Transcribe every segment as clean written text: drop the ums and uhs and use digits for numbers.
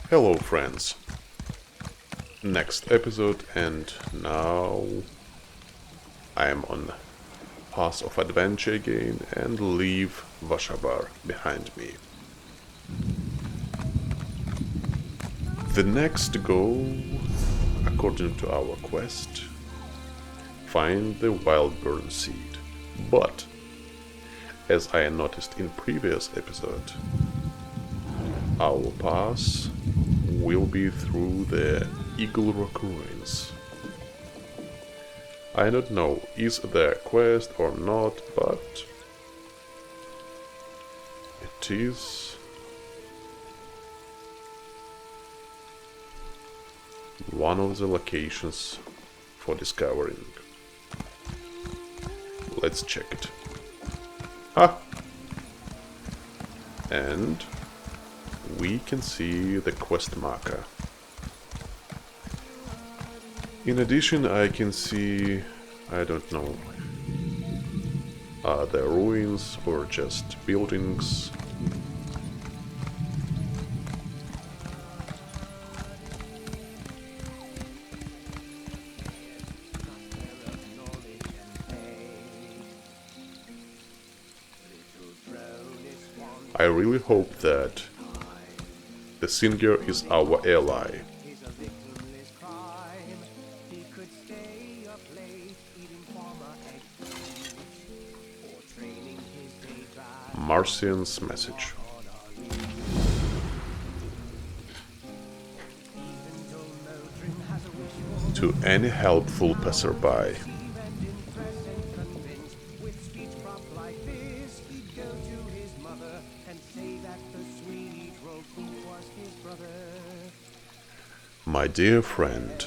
Hello friends, next episode, and now I am on path of adventure again and leave Vashabar behind me. The next goal, according to our quest, find the Wildburn Seed, but as I noticed in previous episode, our path will be through the Eaglerock ruins. I don't know is there a quest or not, but it is one of the locations for discovering. Let's check it. And we can see the quest marker. In addition, I can see, I don't know, are there ruins or just buildings? I really hope that the singer is our ally. Marcian's message. To any helpful passerby. My dear friend,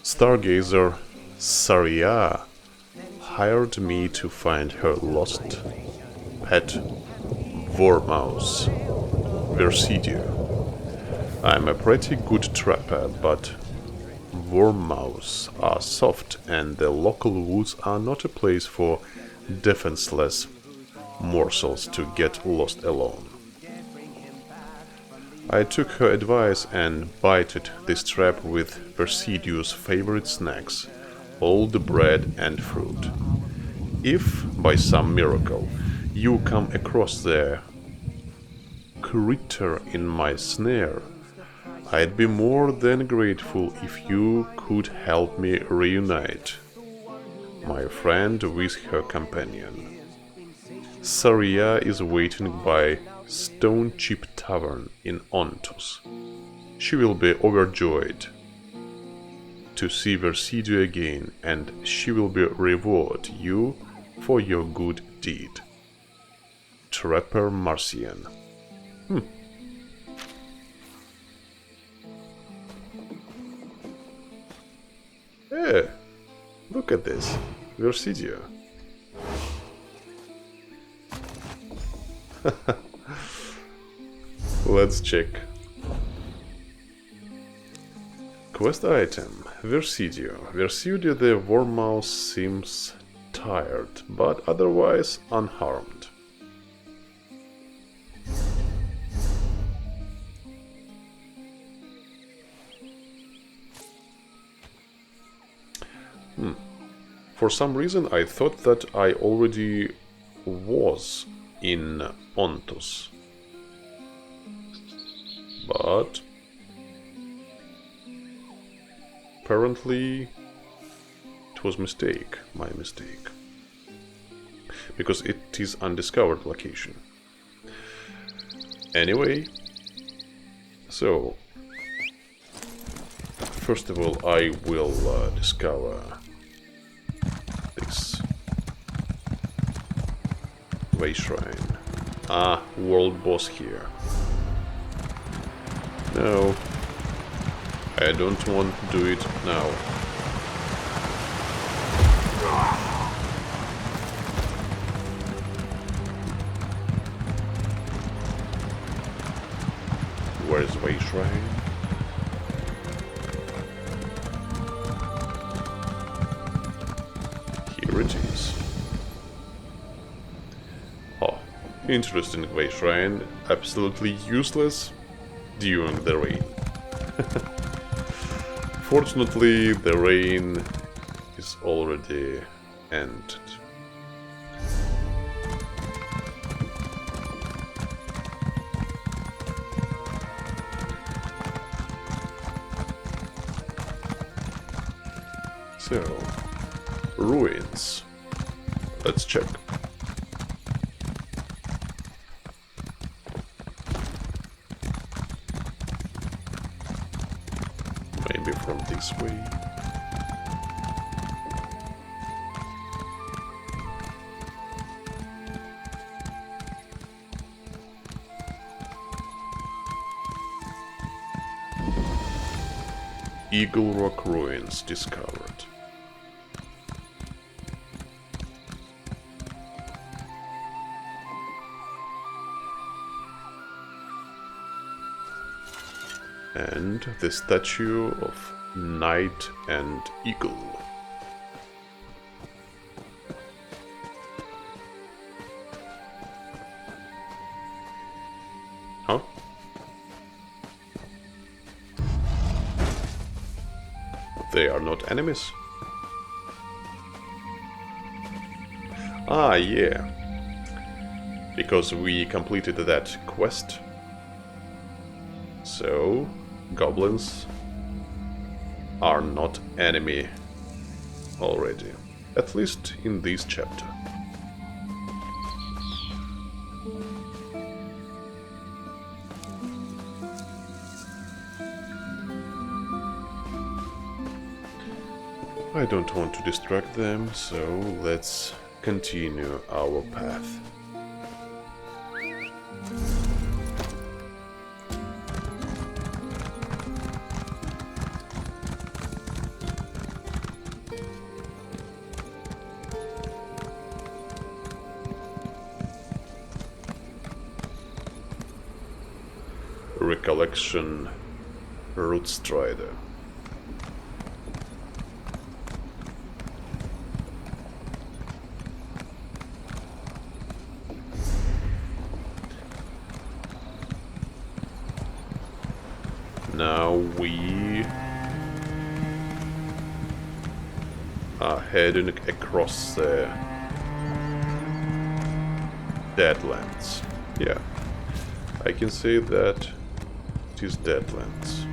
Stargazer Saria hired me to find her lost pet Vormouse, Versidio. I'm a pretty good trapper, but Vormouse are soft and the local woods are not a place for defenseless morsels to get lost alone. I took her advice and baited this trap with Versidio's favorite snacks, all the bread and fruit. If, by some miracle, you come across the critter in my snare, I'd be more than grateful if you could help me reunite my friend with her companion. Saria is waiting by Stone Chip Tavern in Ontus. She will be overjoyed to see Versidio again, and she will reward you for your good deed. Trapper Marcian. Hey, look at this. Versidio. Let's check. Quest item. Versidio. Versidio the Vormouse seems tired, but otherwise unharmed. For some reason I thought that I already was in Ontus. But apparently it was my mistake. Because it is undiscovered location. Anyway, so first of all I will discover this way shrine. World boss here. No, I don't want to do it now. Where's way shrine? Here it is. Oh, interesting way shrine. Absolutely useless. during the rain. Fortunately, the rain is already ended. So, ruins. Let's check. Maybe from this way. Eaglerock ruins discovered. And the statue of Knight and Eagle. Huh? They are not enemies? Ah, yeah. Because we completed that quest. So, goblins are not enemy already, at least in this chapter. I don't want to distract them, so let's continue our path. Recollection Rootstrider. Now we are heading across the Deadlands. Yeah, I can say that it is Deadlands.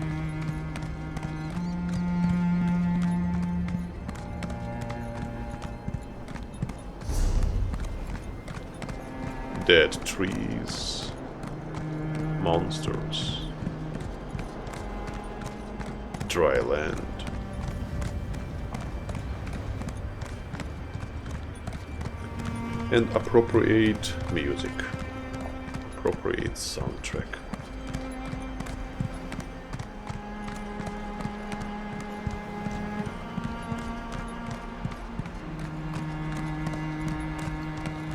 Dead trees, monsters, dry land. And appropriate music, appropriate soundtrack.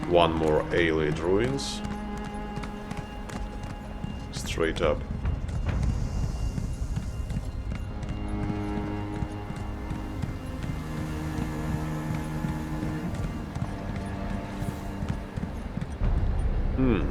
One more Allied ruins. Straight up. Hmm.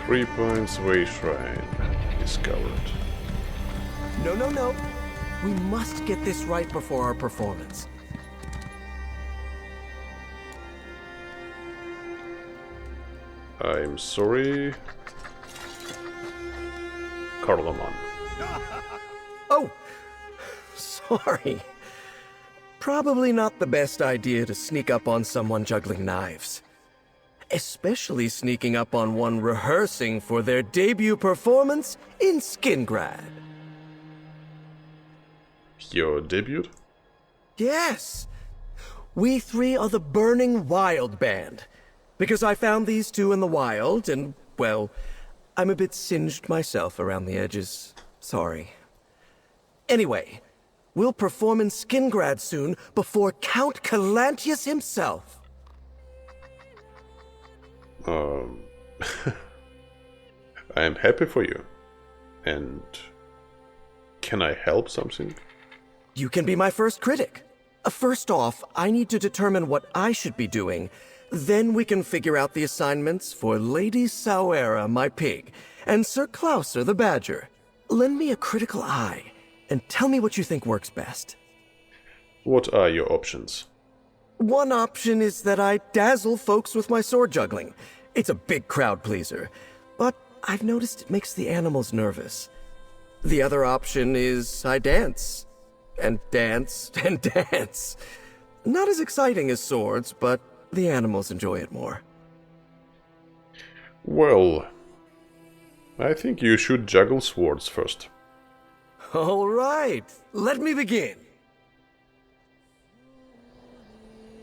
3 points way shrine discovered. No, no, no. We must get this right before our performance. I'm sorry, Carloman. Oh, sorry. Probably not the best idea to sneak up on someone juggling knives. Especially sneaking up on one rehearsing for their debut performance in Skingrad. Your debut? Yes. We three are the Burning Wild Band. Because I found these two in the wild, and, well, I'm a bit singed myself around the edges. Sorry. Anyway, we'll perform in Skingrad soon before Count Calantius himself. I am happy for you. And can I help something? You can be my first critic. First off, I need to determine what I should be doing. Then we can figure out the assignments for Lady Sawera, my pig, and Sir Klauser, the badger. Lend me a critical eye, and tell me what you think works best. What are your options? One option is that I dazzle folks with my sword juggling. It's a big crowd pleaser, but I've noticed it makes the animals nervous. The other option is I dance. And dance, and dance. Not as exciting as swords, but the animals enjoy it more. Well, I think you should juggle swords first. All right, let me begin.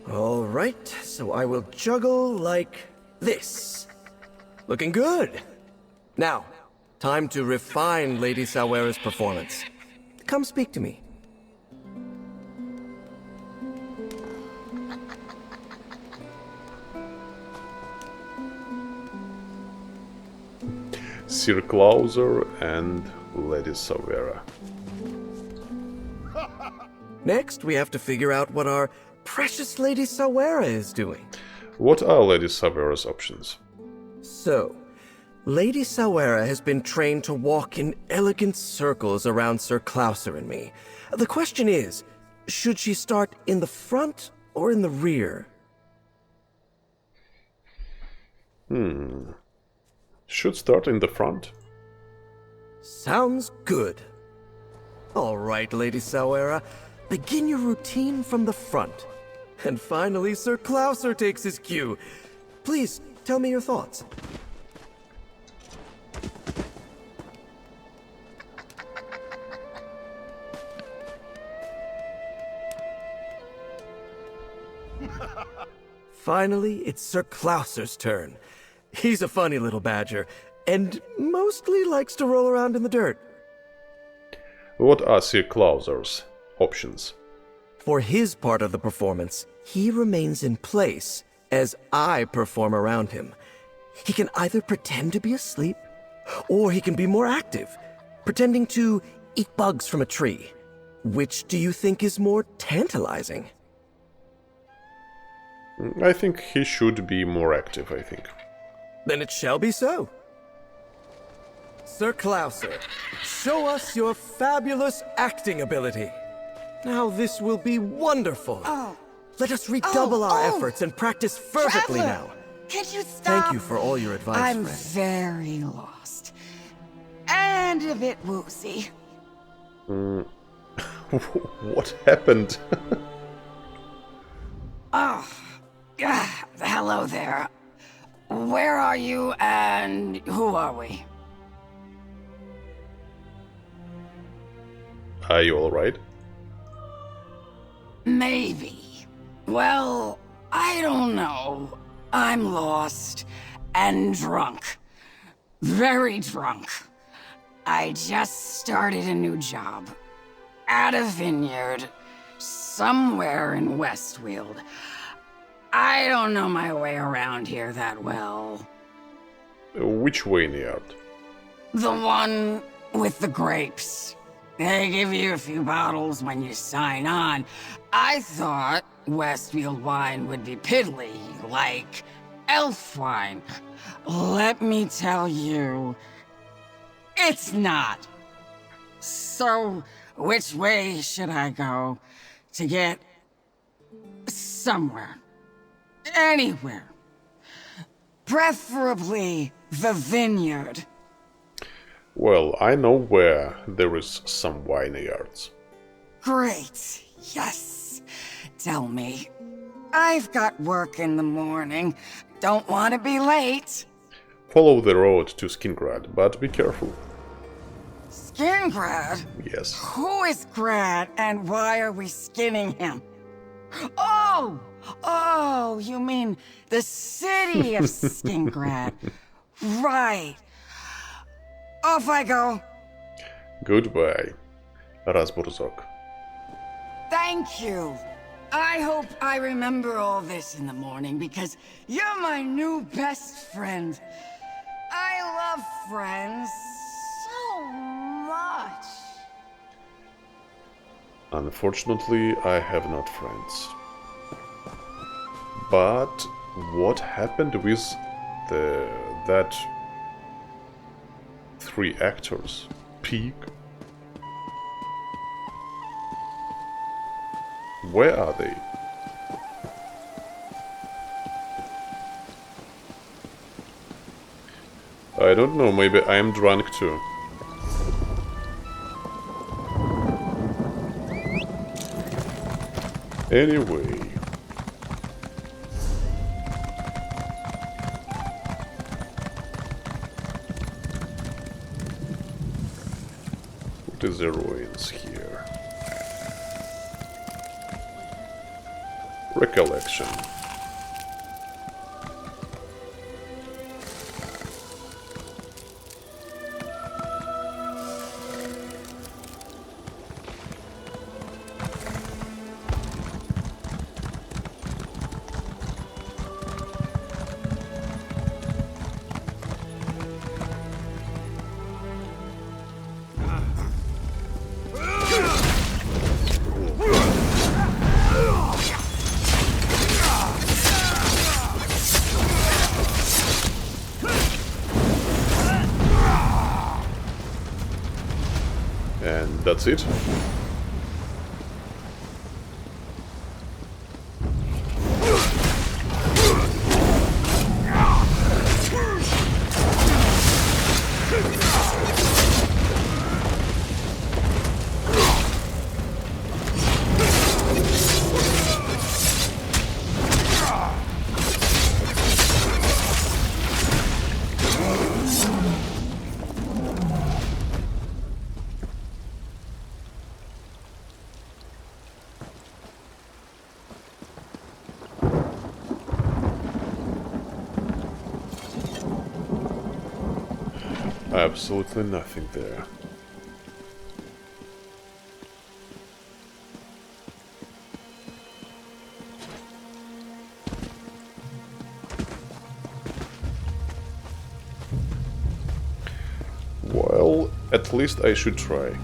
All right, so I will juggle like this. Looking good. Now, time to refine Lady Sawera's performance. Come speak to me. Sir Klauser and Lady Sawera. Next, we have to figure out what our precious Lady Sawera is doing. What are Lady Sawera's options? So, Lady Sawera has been trained to walk in elegant circles around Sir Klauser and me. The question is, should she start in the front or in the rear? Should start in the front. Sounds good. All right, Lady Sawera, begin your routine from the front. And finally, Sir Klauser takes his cue. Please, tell me your thoughts. Finally, it's Sir Klauser's turn. He's a funny little badger, and mostly likes to roll around in the dirt. What are Sir Klauser's options? For his part of the performance, he remains in place as I perform around him. He can either pretend to be asleep, or he can be more active, pretending to eat bugs from a tree. Which do you think is more tantalizing? I think he should be more active, I think. Then it shall be so. Sir Klauser, show us your fabulous acting ability. Now this will be wonderful. Let us redouble our efforts and practice fervently Traveler, now. Can you stop? Thank you for all your advice, I'm friend. very lost. And a bit woozy. What happened? Hello there. Where are you and who are we? Are you alright? Maybe. Well, I don't know. I'm lost and drunk. Very drunk. I just started a new job. At a vineyard. Somewhere in Westfield. I don't know my way around here that well. Which vineyard? The one with the grapes. They give you a few bottles when you sign on. I thought Westfield wine would be piddly, like elf wine. Let me tell you, it's not. So, which way should I go to get somewhere? Anywhere. Preferably the vineyard. Well, I know where there is some vineyards. Great. Yes. Tell me. I've got work in the morning. Don't want to be late. Follow the road to Skingrad, but be careful. Skingrad? Yes. Who is Grad and why are we skinning him? Oh, you mean the city of Skingrad. Right. Off I go. Goodbye, Razborzok. Thank you. I hope I remember all this in the morning because you're my new best friend. I love friends so much. Unfortunately, I have not friends. But what happened with that 3 actors? Peak? Where are they? I don't know, maybe I'm drunk too. Anyway. What is the ruins here? Recollection. And that's it. Absolutely nothing there. Well, at least I should try.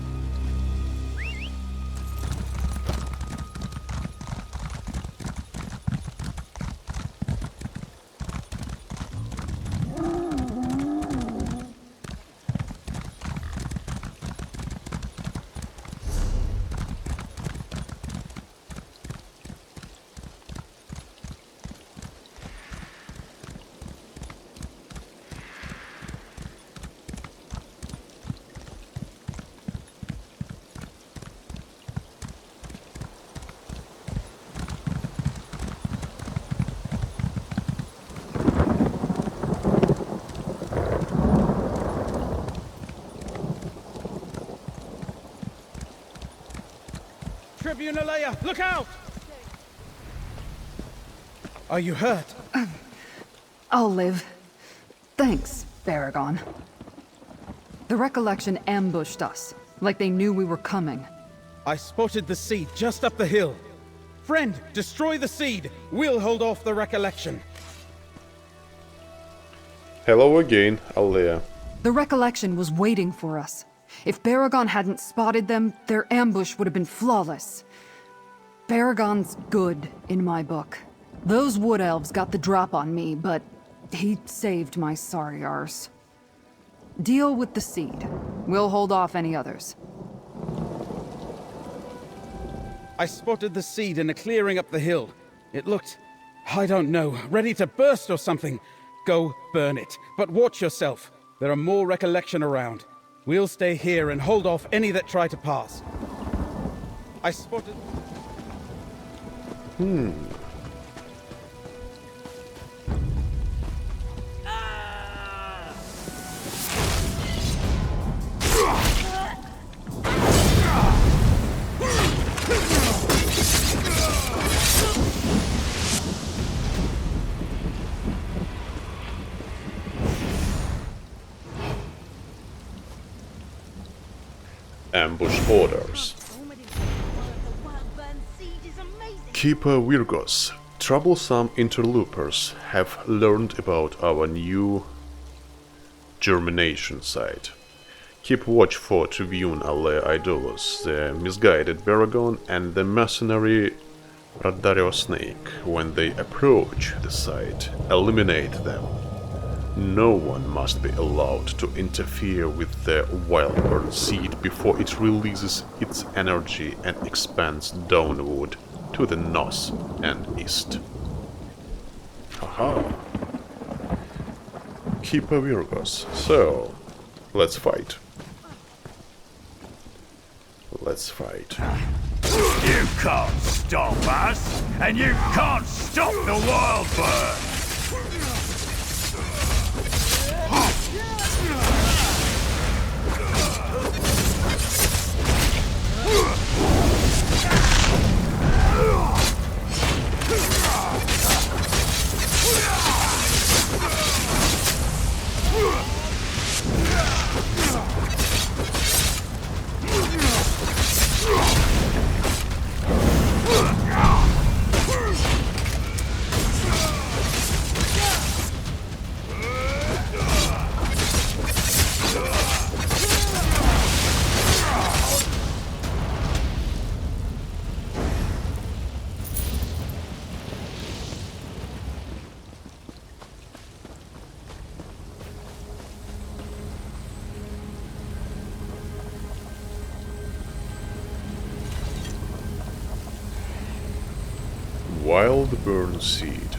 Tribune Alea, look out! Are you hurt? I'll live. Thanks, Baragon. The Recollection ambushed us, like they knew we were coming. I spotted the seed just up the hill. Friend, destroy the seed. We'll hold off the Recollection. Hello again, Alea. The Recollection was waiting for us. If Baragon hadn't spotted them, their ambush would have been flawless. Baragon's good, in my book. Those wood elves got the drop on me, but he saved my sorry arse. Deal with the seed. We'll hold off any others. I spotted the seed in a clearing up the hill. It looked, I don't know, ready to burst or something. Go burn it, but watch yourself. There are more Recollection around. We'll stay here and hold off any that try to pass. I spotted... Ambush orders. Keeper Virgos, troublesome interlopers have learned about our new germination site. Keep watch for Trivium alle Idolos, the misguided Baragon, and the mercenary Radario Snake. When they approach the site, eliminate them. No one must be allowed to interfere with the Wildburn Seed before it releases its energy and expands downward to the north and east. Haha. Keeper Virgos. So, let's fight. Let's fight. You can't stop us, and you can't stop the Wildburn! Wildburn Seed.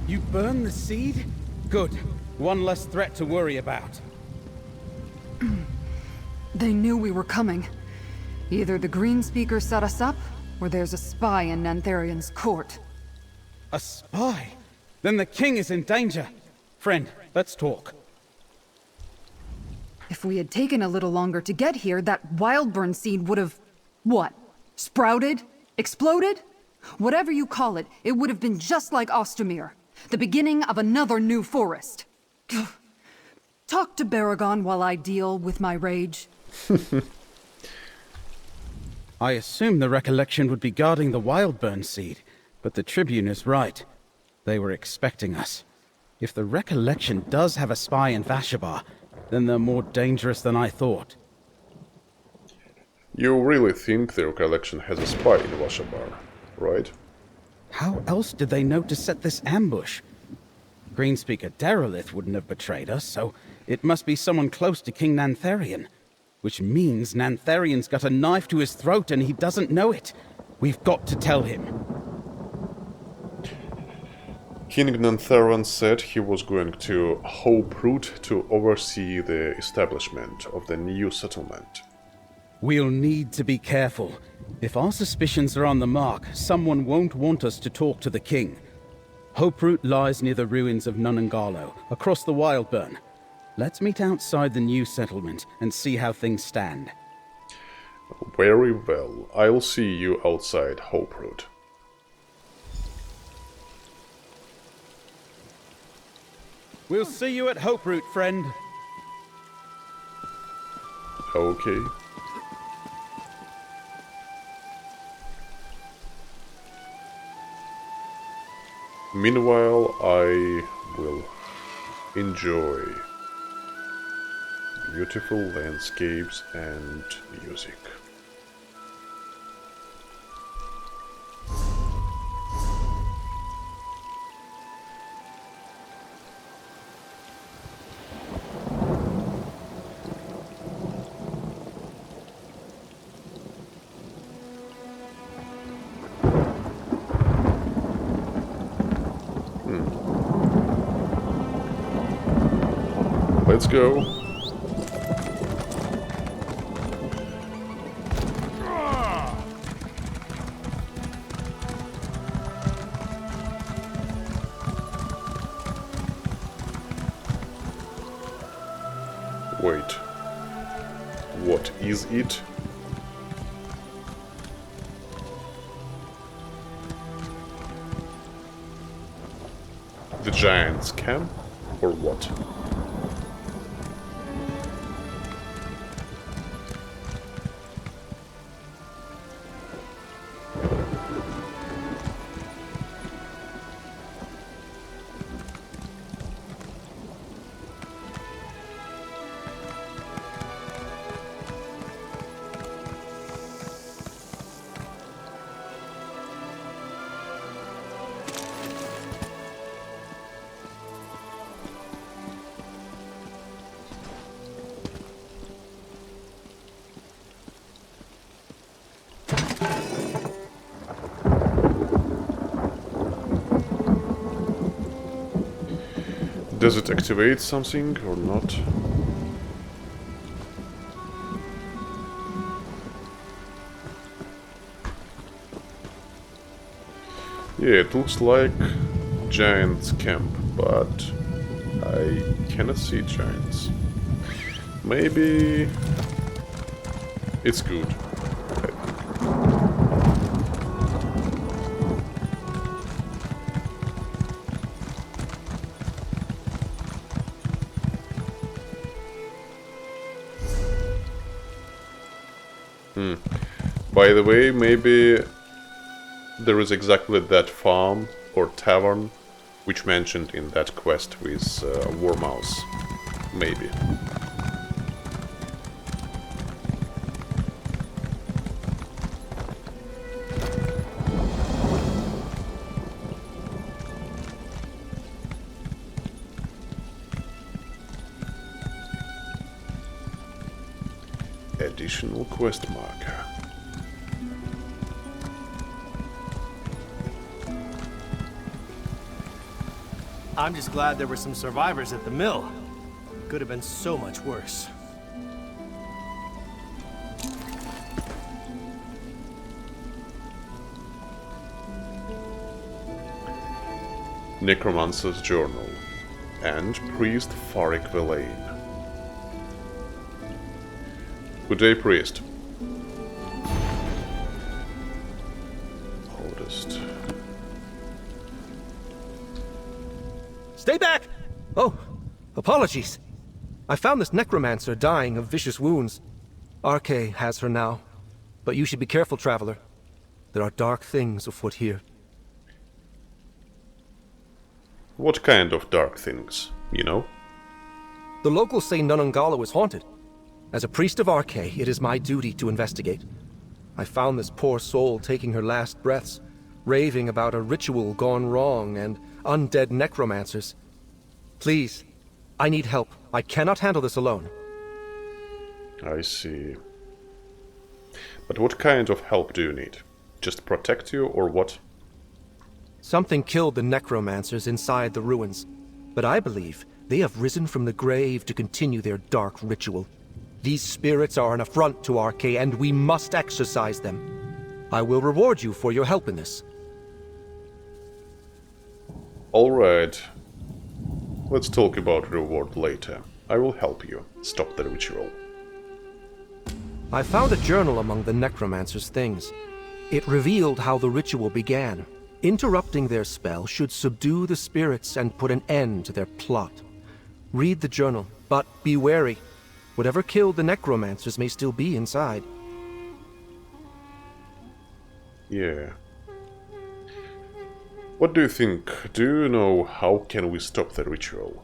You burn the seed? Good. One less threat to worry about. They knew we were coming. Either the Green Speaker set us up, or there's a spy in Nantharian's court. A spy? Then the king is in danger. Friend, let's talk. If we had taken a little longer to get here, that Wildburn Seed would have... what? Sprouted? Exploded? Whatever you call it, it would have been just like Ostermere. The beginning of another new forest. Talk to Baragon while I deal with my rage. I assumed the recollection would be guarding the Wildburn Seed, but the Tribune is right. They were expecting us. If the recollection does have a spy in Vashabar, then they're more dangerous than I thought. You really think the recollection has a spy in Vashabar, right? How else did they know to set this ambush? Greenspeaker Derelith wouldn't have betrayed us, so it must be someone close to King Nantharian. Which means Nantharian's got a knife to his throat and he doesn't know it. We've got to tell him. King Nantharian said he was going to Hoperoot to oversee the establishment of the new settlement. We'll need to be careful. If our suspicions are on the mark, someone won't want us to talk to the king. Hoperoot lies near the ruins of Nonungalo, across the Wildburn. Let's meet outside the new settlement and see how things stand. Very well. I'll see you outside Hoperoot. We'll see you at Hoperoot, friend. Okay. Meanwhile, I will enjoy beautiful landscapes and music. Let's go. Wait. What is it? The Giants' camp? Or what? Does it activate something or not? Yeah, it looks like giant's camp, but I cannot see giants. Maybe it's good. By the way, maybe there is exactly that farm or tavern which mentioned in that quest with Warmouse. Maybe. Additional quest marker. I'm just glad there were some survivors at the mill. It could have been so much worse. Necromancer's Journal and Priest Farik Villain. Good day, Priest. Oldest. Stay back! Oh, apologies. I found this Necromancer dying of vicious wounds. Arke has her now. But you should be careful, traveler. There are dark things afoot here. What kind of dark things, you know? The locals say Nonungalo is haunted. As a priest of Arke, it is my duty to investigate. I found this poor soul taking her last breaths, raving about a ritual gone wrong and undead necromancers. Please, I need help. I cannot handle this alone. I see. But what kind of help do you need? Just protect you, or what? Something killed the necromancers inside the ruins, but I believe they have risen from the grave to continue their dark ritual. These spirits are an affront to Arke, and we must exorcise them. I will reward you for your help in this. Alright. Let's talk about reward later. I will help you stop the ritual. I found a journal among the necromancer's things. It revealed how the ritual began. Interrupting their spell should subdue the spirits and put an end to their plot. Read the journal, but be wary. Whatever killed the necromancers may still be inside. Yeah. What do you think? Do you know how can we stop the ritual?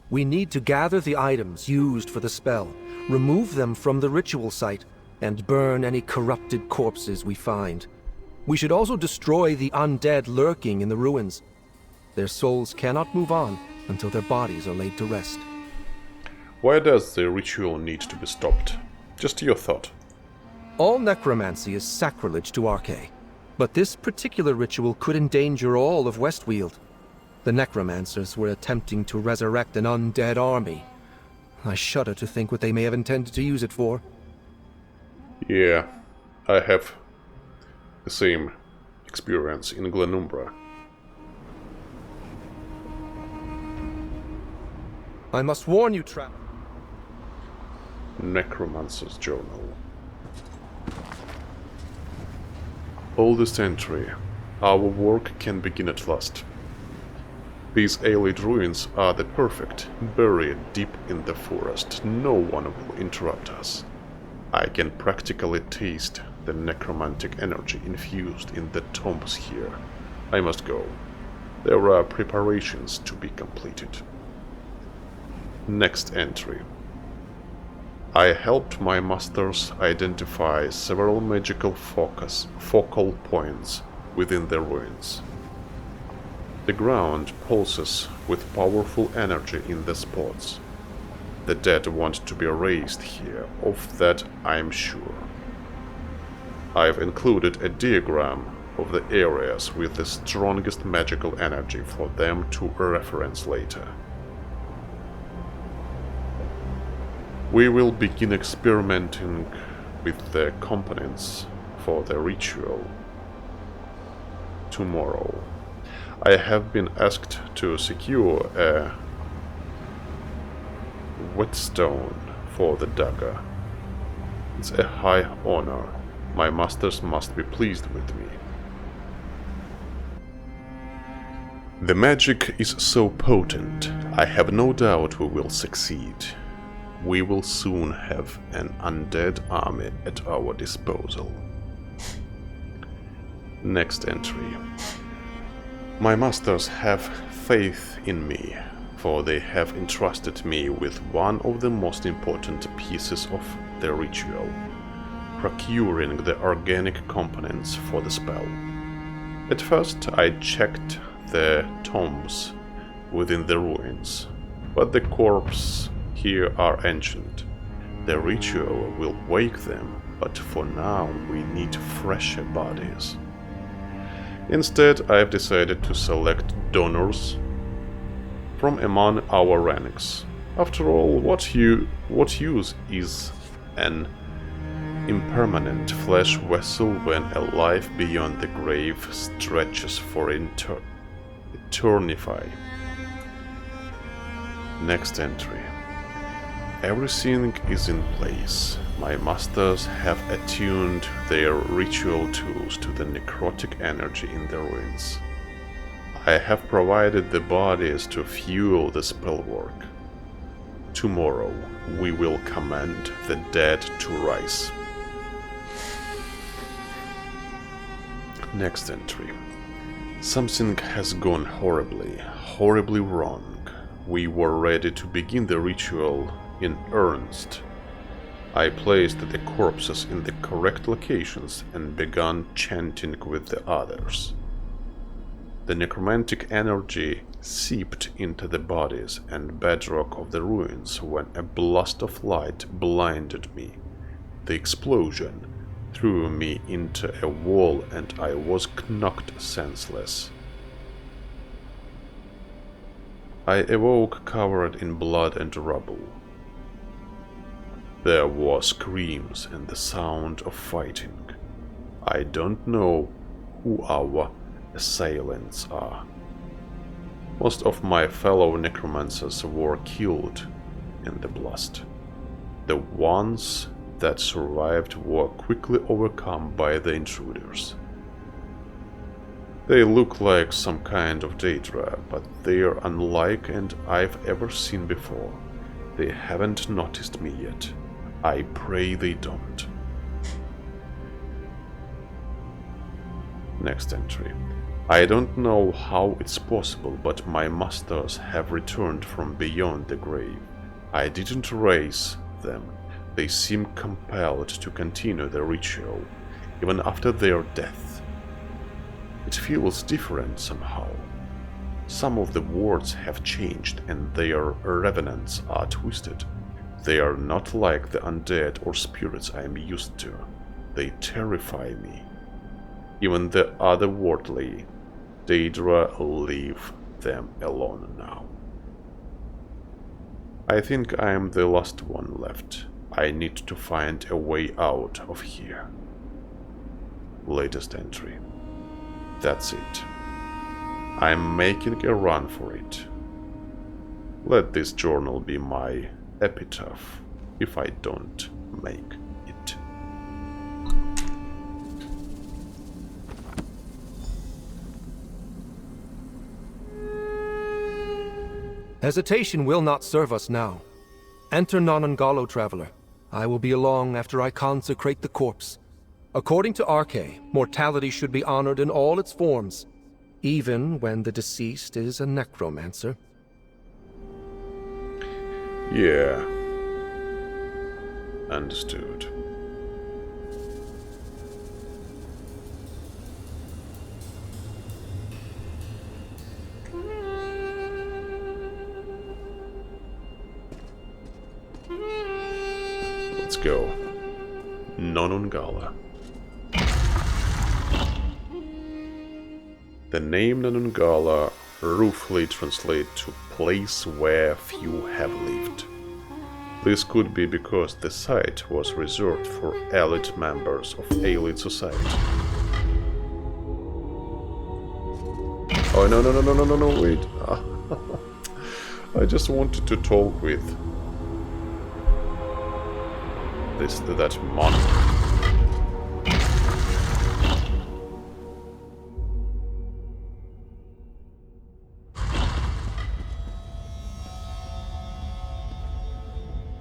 We need to gather the items used for the spell, remove them from the ritual site, and burn any corrupted corpses we find. We should also destroy the undead lurking in the ruins. Their souls cannot move on until their bodies are laid to rest. Why does the ritual need to be stopped? Just your thought. All necromancy is sacrilege to Arke, but this particular ritual could endanger all of Westweald. The necromancers were attempting to resurrect an undead army. I shudder to think what they may have intended to use it for. Yeah, I have the same experience in Glenumbra. I must warn you, traveler. Necromancer's Journal. Oldest entry. Our work can begin at last. These alien ruins are the perfect, buried deep in the forest. No one will interrupt us. I can practically taste the necromantic energy infused in the tombs here. I must go. There are preparations to be completed. Next entry. I helped my masters identify several magical focal points within the ruins. The ground pulses with powerful energy in the spots. The dead want to be raised here, of that I'm sure. I've included a diagram of the areas with the strongest magical energy for them to reference later. We will begin experimenting with the components for the ritual tomorrow. I have been asked to secure a whetstone for the dagger. It's a high honor. My masters must be pleased with me. The magic is so potent, I have no doubt we will succeed. We will soon have an undead army at our disposal. Next entry. My masters have faith in me, for they have entrusted me with one of the most important pieces of the ritual, procuring the organic components for the spell. At first I checked the tombs within the ruins, but the corpses here are ancient. The ritual will wake them, but for now we need fresher bodies. Instead, I have decided to select donors from among our ranks. After all, what use is an impermanent flesh vessel when a life beyond the grave stretches for eternity? Next entry. Everything is in place. My masters have attuned their ritual tools to the necrotic energy in the ruins. I have provided the bodies to fuel the spellwork. Tomorrow we will command the dead to rise. Next entry. Something has gone horribly wrong. We were ready to begin the ritual in earnest. I placed the corpses in the correct locations and began chanting with the others. The necromantic energy seeped into the bodies and bedrock of the ruins when a blast of light blinded me. The explosion threw me into a wall and I was knocked senseless. I awoke covered in blood and rubble. There were screams and the sound of fighting. I don't know who our assailants are. Most of my fellow necromancers were killed in the blast. The ones that survived were quickly overcome by the intruders. They look like some kind of Daedra, but they are unlike and I've ever seen before. They haven't noticed me yet. I pray they don't. Next entry. I don't know how it's possible, but my masters have returned from beyond the grave. I didn't raise them. They seem compelled to continue the ritual, even after their death. It feels different somehow. Some of the words have changed and their revenants are twisted. They are not like the undead or spirits I am used to. They terrify me. Even the otherworldly Daedra leave them alone now. I think I am the last one left. I need to find a way out of here. Latest entry. That's it. I'm making a run for it. Let this journal be my epitaph if I don't make it. Hesitation will not serve us now. Enter Nonungalo, traveler. I will be along after I consecrate the corpse. According to Arche, mortality should be honored in all its forms, even when the deceased is a necromancer. Yeah. Understood. Let's go. Nonungalo. The name This could be because the site was reserved for elite members of elite society. Oh, no, wait. I just wanted to talk with that monster.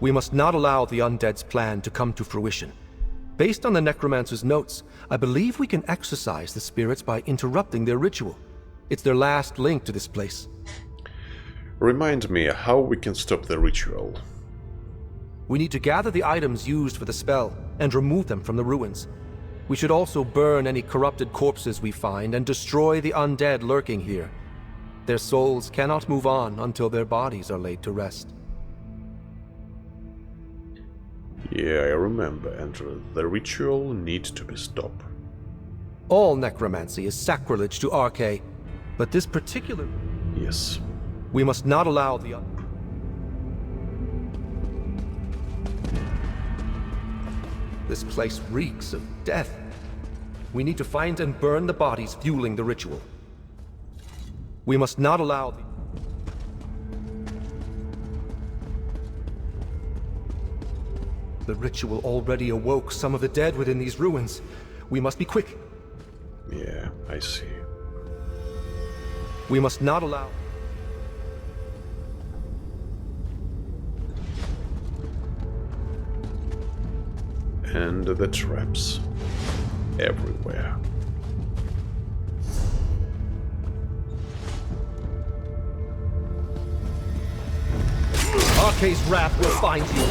We must not allow the undead's plan to come to fruition. Based on the Necromancer's notes, I believe we can exorcise the spirits by interrupting their ritual. It's their last link to this place. Remind me how we can stop the ritual. We need to gather the items used for the spell and remove them from the ruins. We should also burn any corrupted corpses we find and destroy the undead lurking here. Their souls cannot move on until their bodies are laid to rest. Yeah, I remember, Andrew. The ritual needs to be stopped. All necromancy is sacrilege to Arche, but this particular... Yes. We must not allow the... This place reeks of death. We need to find and burn the bodies fueling the ritual. We must not allow the... The ritual already awoke some of the dead within these ruins. We must be quick. Yeah, I see. We must not allow... And the traps. Everywhere. Arche's wrath will find you.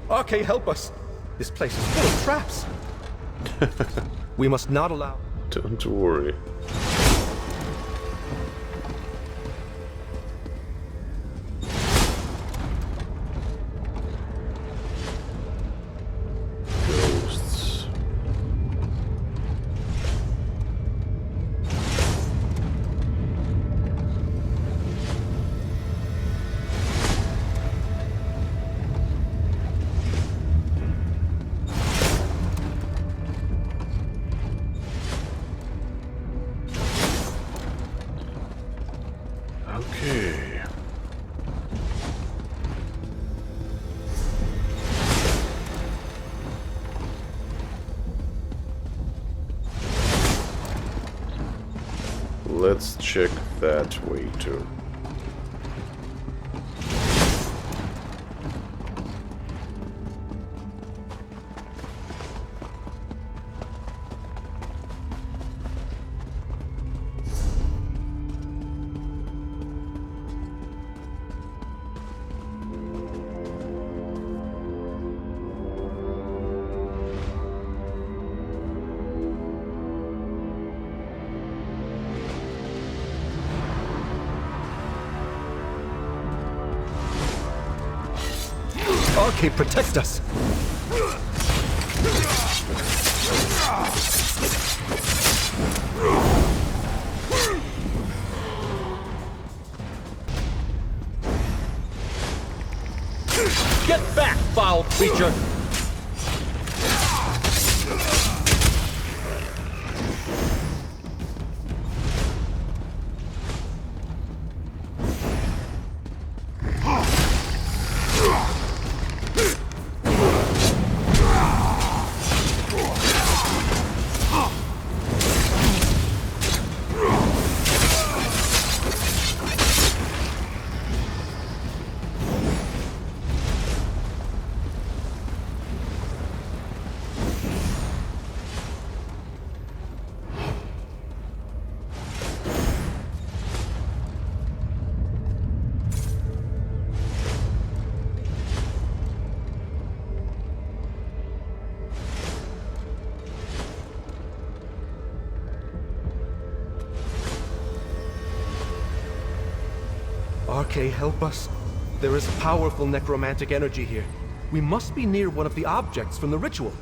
Arche, help us! This place is full of traps. We must not allow... Don't worry. Ghosts. Okay. Let's check that way too. Arche, protect us! Get back, foul creature! RK, help us. There is powerful necromantic energy here. We must be near one of the objects from the ritual.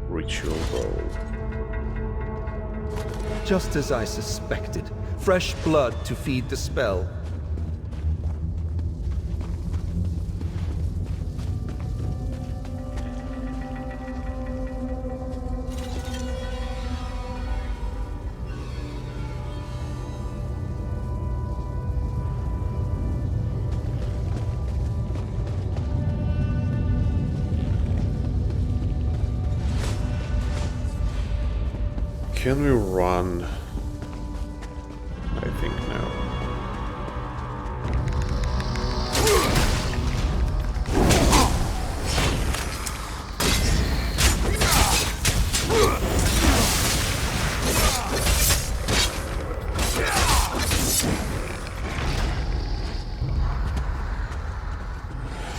Ritual bowl. Just as I suspected. Fresh blood to feed the spell. Can we run? I think no.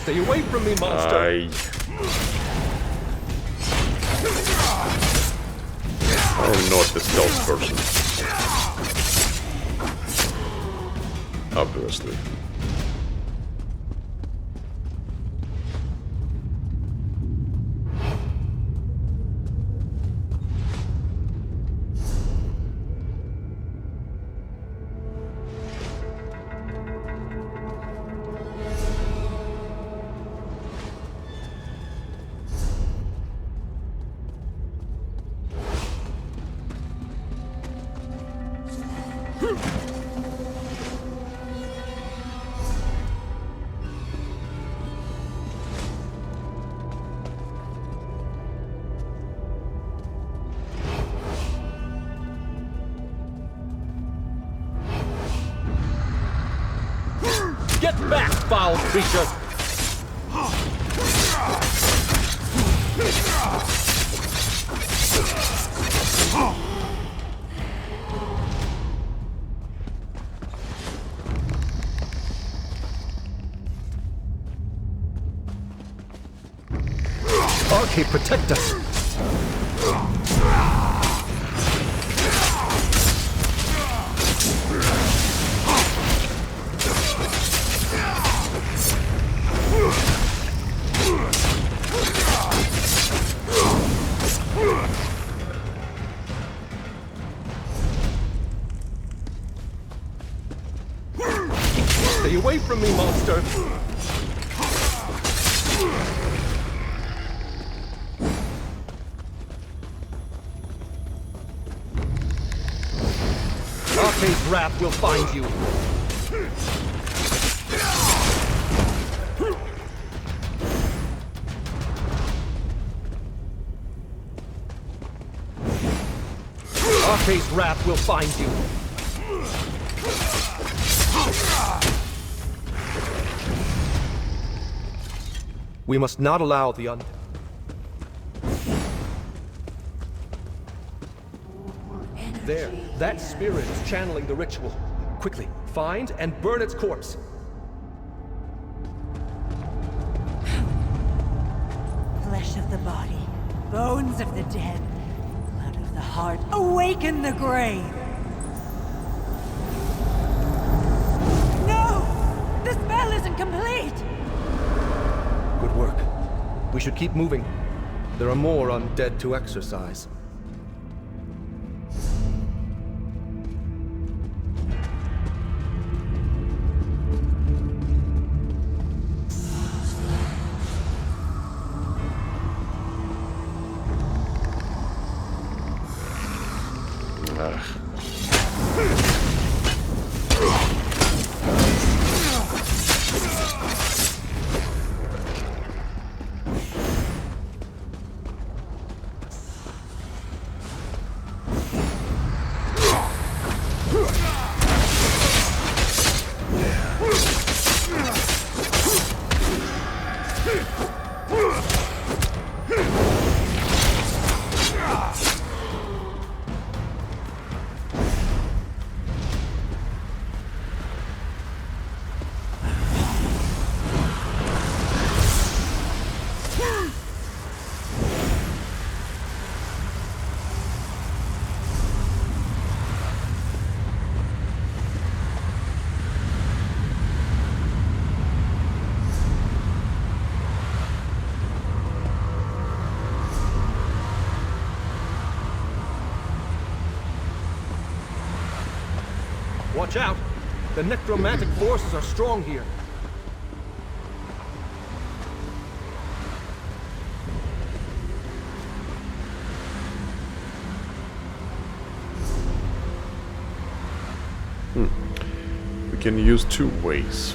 Stay away from me, monster! I'm not the stealth person. Obviously. Get back, foul creature! RK, protect us! Stay away from me, monster! RK's wrath will find you. RK's wrath will find you. We must not allow the There, that spirit is channeling the ritual. Quickly, find and burn its corpse. Flesh of the body, bones of the dead, blood of the heart, awaken the grave! No! The spell isn't complete! Good work. We should keep moving. There are more undead to exorcise. Watch out! The necromantic forces are strong here. We can use two ways.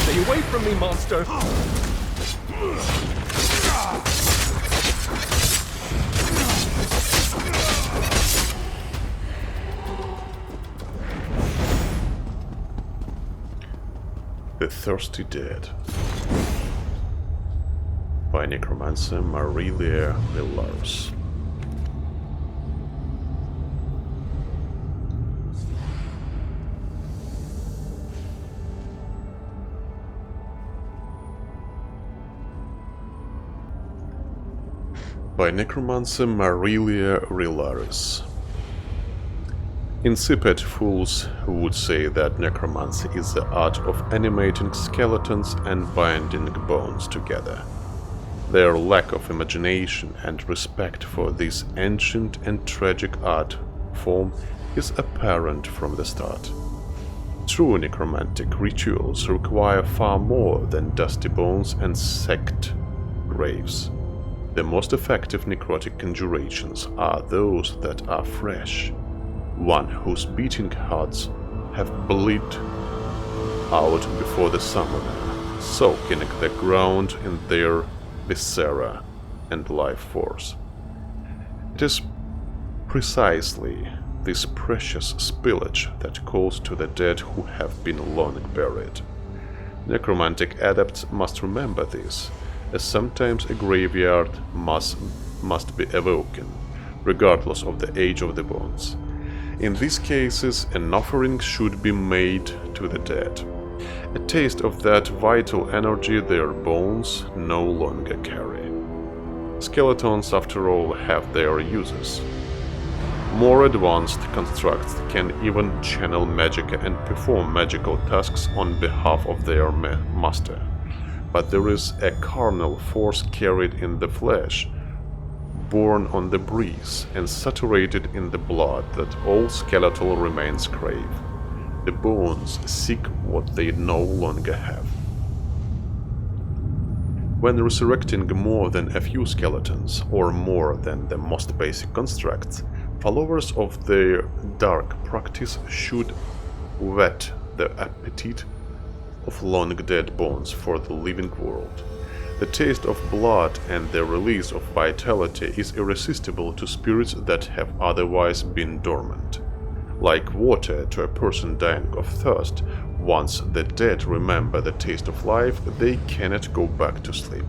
Stay away from me, monster! The Thirsty Dead by Necromancer Marilia Millars. By Necromancer Marilia Rilaris. Insipid fools would say that necromancy is the art of animating skeletons and binding bones together. Their lack of imagination and respect for this ancient and tragic art form is apparent from the start. True necromantic rituals require far more than dusty bones and sacked graves. The most effective necrotic conjurations are those that are fresh, one whose beating hearts have bled out before the summoner, soaking the ground in their viscera and life force. It is precisely this precious spillage that calls to the dead who have been long buried. Necromantic adepts must remember this, as sometimes a graveyard must be awoken, regardless of the age of the bones. In these cases, an offering should be made to the dead, a taste of that vital energy their bones no longer carry. Skeletons, after all, have their uses. More advanced constructs can even channel magic and perform magical tasks on behalf of their master. But there is a carnal force carried in the flesh, born on the breeze and saturated in the blood that all skeletal remains crave. The bones seek what they no longer have. When resurrecting more than a few skeletons, or more than the most basic constructs, followers of the dark practice should whet the appetite of long-dead bones for the living world. The taste of blood and the release of vitality is irresistible to spirits that have otherwise been dormant. Like water to a person dying of thirst, once the dead remember the taste of life, they cannot go back to sleep.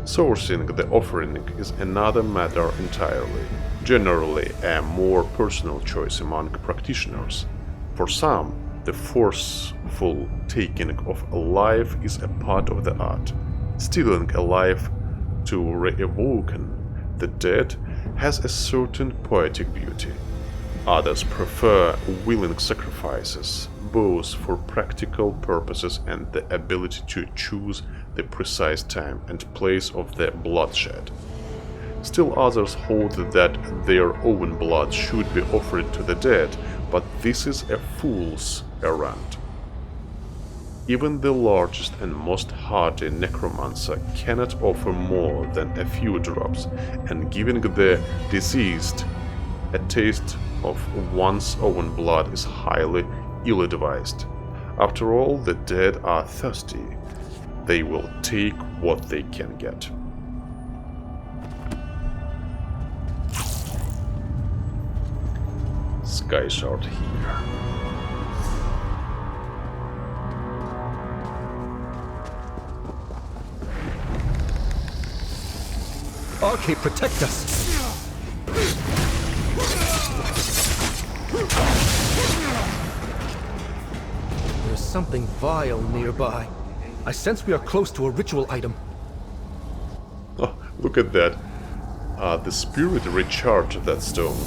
Sourcing the offering is another matter entirely, generally a more personal choice among practitioners. For some, the forceful taking of a life is a part of the art. Stealing a life to re-awaken the dead has a certain poetic beauty. Others prefer willing sacrifices, both for practical purposes and the ability to choose the precise time and place of the bloodshed. Still others hold that their own blood should be offered to the dead, but this is a fool's errand. Even the largest and most hardy necromancer cannot offer more than a few drops, and giving the deceased a taste of one's own blood is highly ill-advised. After all, the dead are thirsty. They will take what they can get. Sky Shard here. Arcade, protect us! There's something vile nearby. I sense we are close to a ritual item. Oh, look at that. The spirit recharged that stone.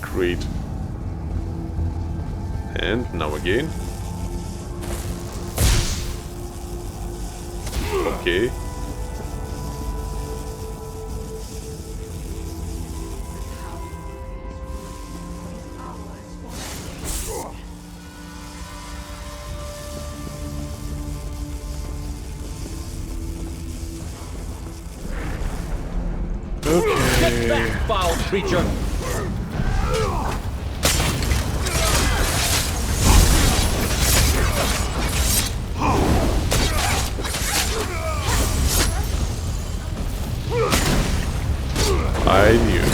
Great. And now again. Okay. Get back, foul creature! I knew it.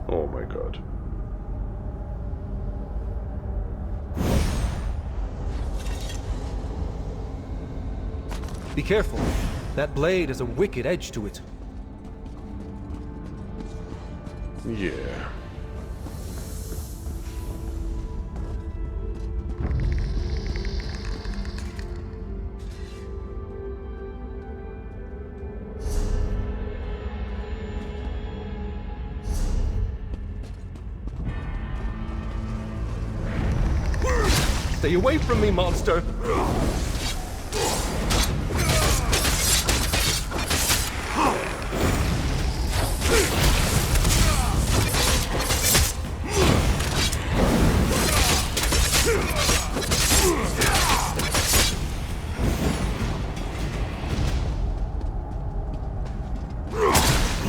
Oh my god. Be careful. That blade has a wicked edge to it. Yeah. Stay away from me, monster!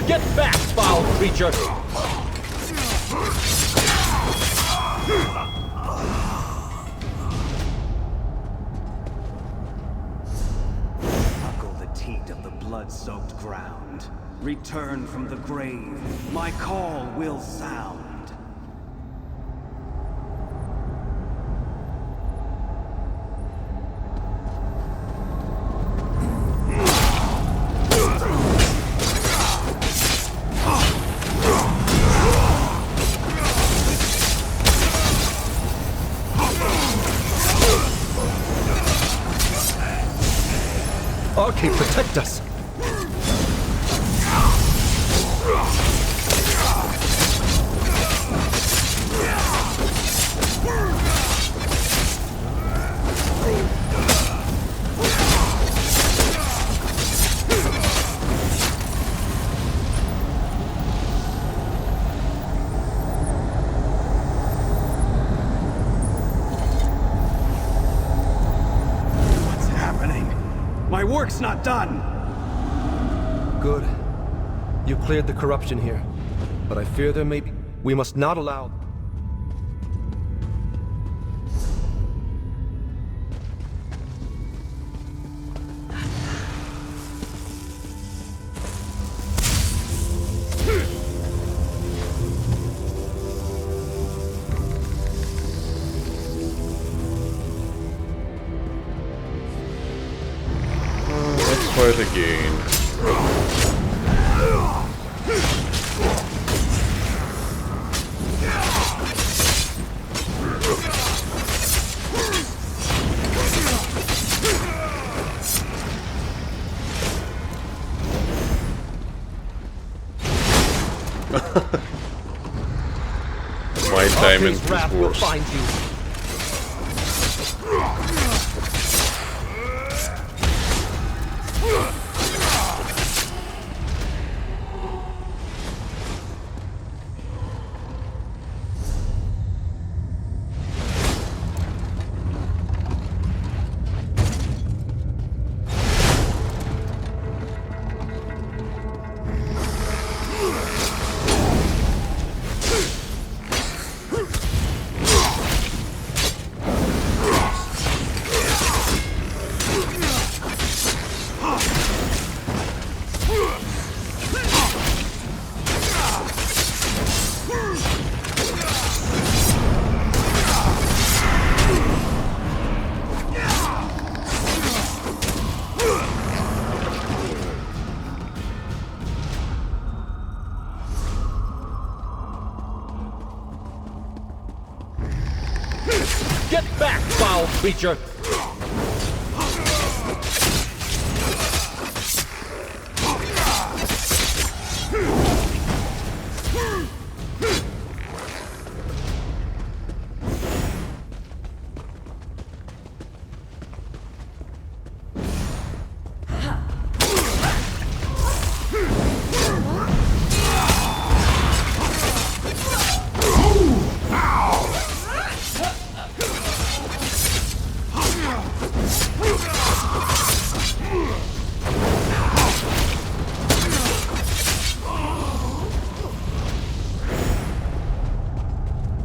Get back, foul creature! Buckle the teat of the blood-soaked ground. Return from the grave. My call will sound. Arcade, protect us! What's happening? My work's not done! Good. You cleared the corruption here. But I fear there may be... We must not allow... Let's fight again. My timing Arcade's wrath is will worse. find you. Get back, foul creature!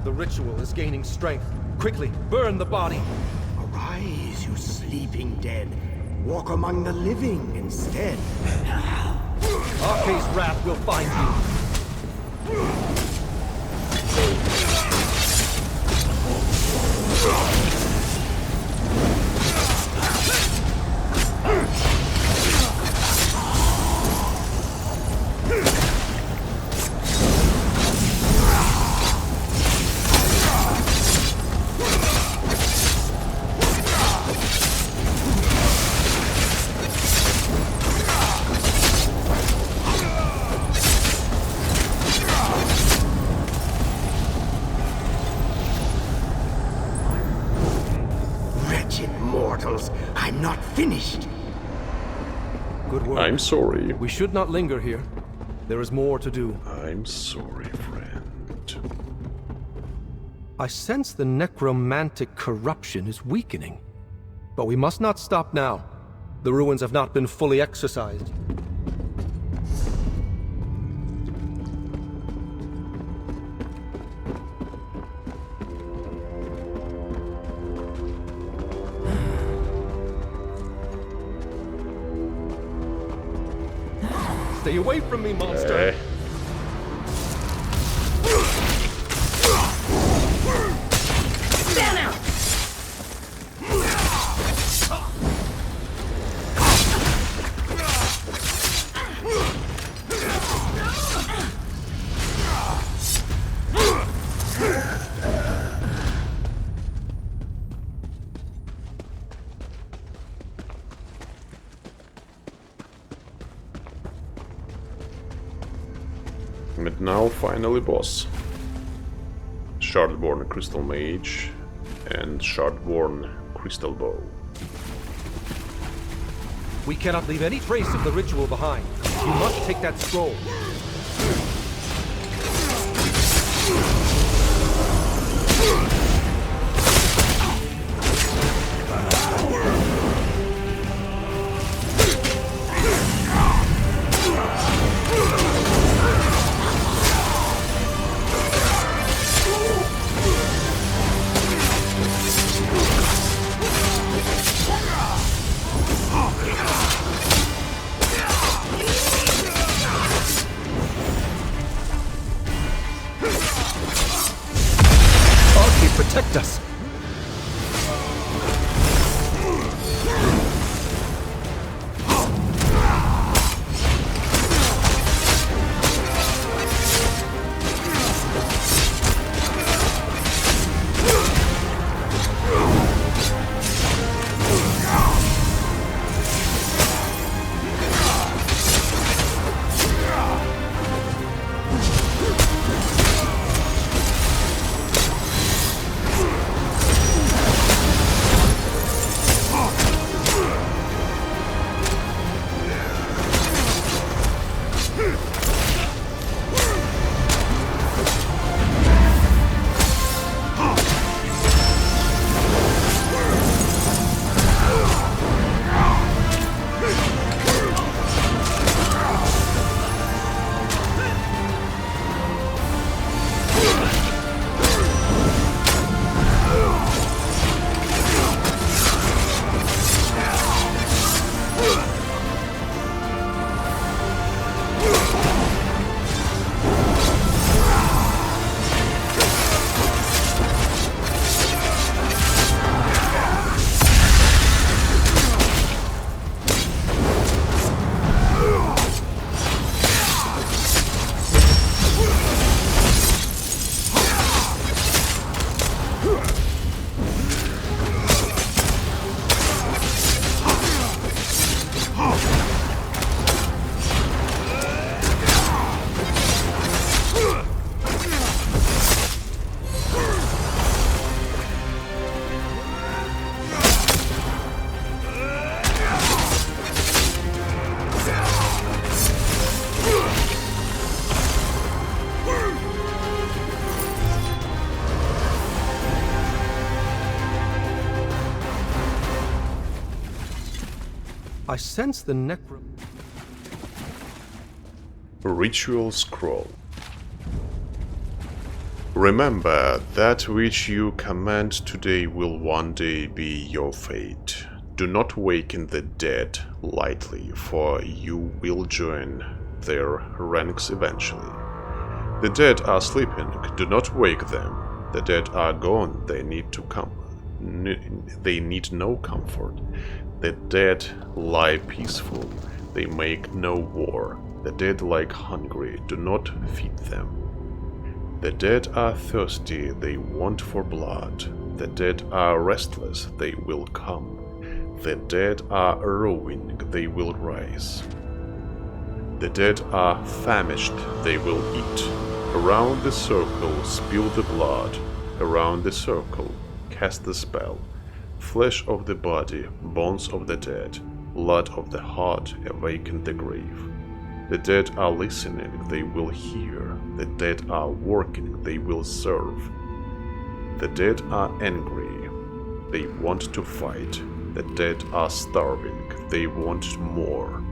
The ritual is gaining strength. Quickly, burn the body. Arise, you sleeping dead. Walk among the living instead. Arca's wrath will find Wretched mortals, I'm not finished. Good work. I'm sorry. We should not linger here. There is more to do. I'm sorry, friend. I sense the necromantic corruption is weakening. But we must not stop now. The ruins have not been fully exorcised. Stay away from me, monster! Stand out! And now finally boss. Shardborn Crystal Mage and Shardborn Crystal Bow. We cannot leave any trace of the ritual behind. You must take that scroll. I sense the Ritual Scroll. Remember, that which you command today will one day be your fate. Do not waken the dead lightly, for you will join their ranks eventually. The dead are sleeping, do not wake them. The dead are gone, they need no comfort. The dead lie peaceful, they make no war. The dead lie hungry, do not feed them. The dead are thirsty, they want for blood. The dead are restless, they will come. The dead are rowing, they will rise. The dead are famished, they will eat. Around the circle, spill the blood. Around the circle, cast the spell. Flesh of the body, bones of the dead, blood of the heart, awaken the grave. The dead are listening, they will hear. The dead are working, they will serve. The dead are angry, they want to fight. The dead are starving, they want more.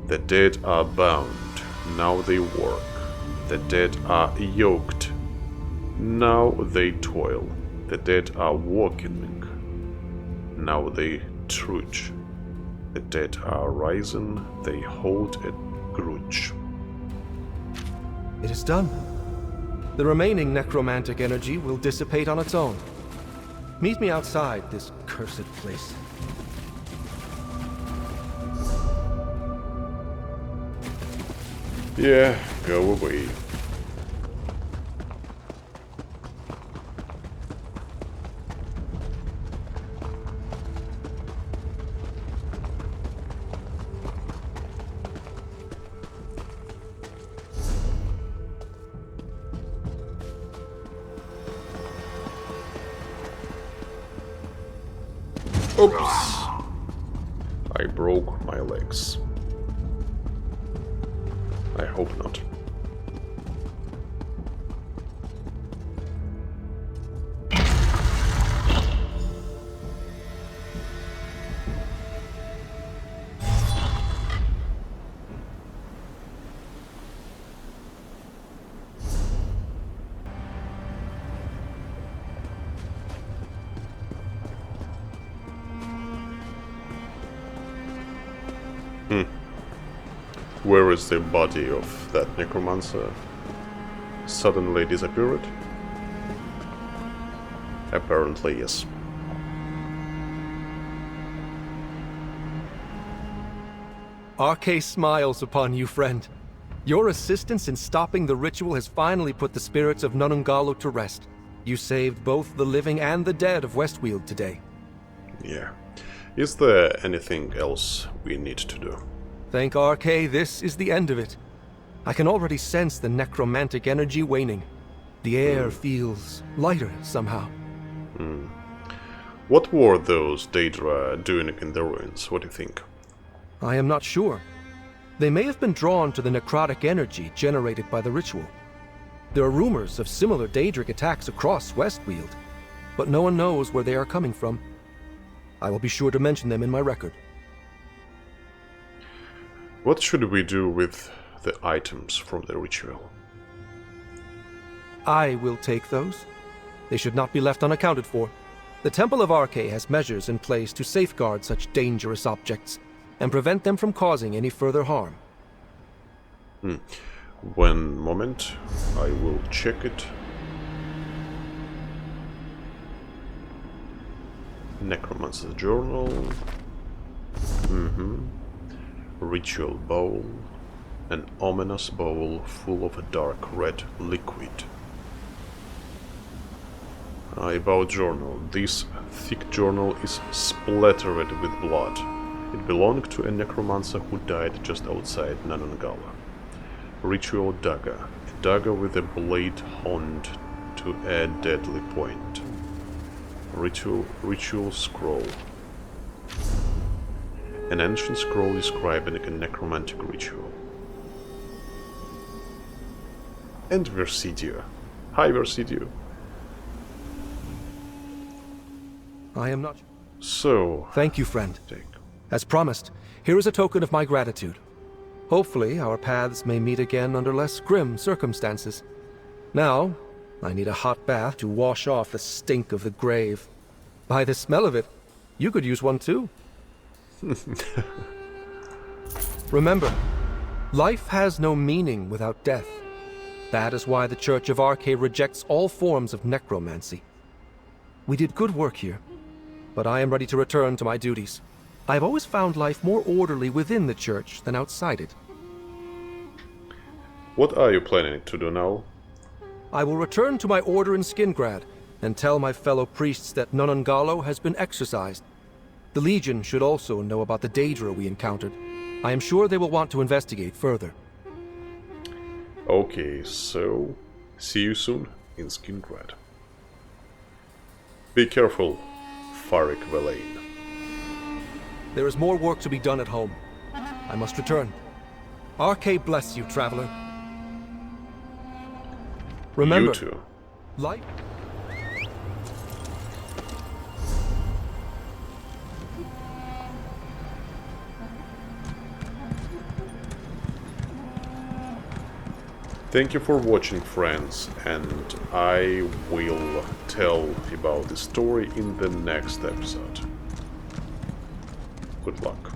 The dead are bound, now they work. The dead are yoked, now they toil. The dead are walking, now they trudge. The dead are rising, they hold a grudge. It is done. The remaining necromantic energy will dissipate on its own. Meet me outside this cursed place. Yeah, go away. Oops! I broke my legs. I hope not. Where is the body of that Necromancer? Suddenly disappeared? Apparently, yes. RK smiles upon you, friend. Your assistance in stopping the ritual has finally put the spirits of Nonungalo to rest. You saved both the living and the dead of Westweald today. Yeah. Is there anything else we need to do? Thank RK, this is the end of it. I can already sense the necromantic energy waning. The air feels lighter somehow. What were those Daedra doing in the ruins? What do you think? I am not sure. They may have been drawn to the necrotic energy generated by the ritual. There are rumors of similar Daedric attacks across Westweald, but no one knows where they are coming from. I will be sure to mention them in my record. What should we do with the items from the ritual? I will take those. They should not be left unaccounted for. The Temple of Arche has measures in place to safeguard such dangerous objects and prevent them from causing any further harm. One moment, I will check it. Necromancer's journal. Ritual bowl. An ominous bowl full of a dark red liquid. About journal. This thick journal is splattered with blood. It belonged to a necromancer who died just outside Nonungalo. Ritual dagger. A dagger with a blade honed to a deadly point. Ritual scroll. An ancient scroll describing a necromantic ritual. And Versidio. Hi, Versidio. I am not... So... Thank you, friend. As promised, here is a token of my gratitude. Hopefully, our paths may meet again under less grim circumstances. Now, I need a hot bath to wash off the stink of the grave. By the smell of it, you could use one too. Remember, life has no meaning without death. That is why the Church of Arche rejects all forms of necromancy. We did good work here, but I am ready to return to my duties. I have always found life more orderly within the Church than outside it. What are you planning to do now? I will return to my order in Skingrad and tell my fellow priests that Nonungalo has been exorcised. The Legion should also know about the Daedra we encountered. I am sure they will want to investigate further. Okay, so see you soon in Skingrad. Be careful, Farik Velaine. There is more work to be done at home. I must return. Arche bless you, traveler. Remember, you too. Life... Thank you for watching, friends, and I will tell about the story in the next episode. Good luck.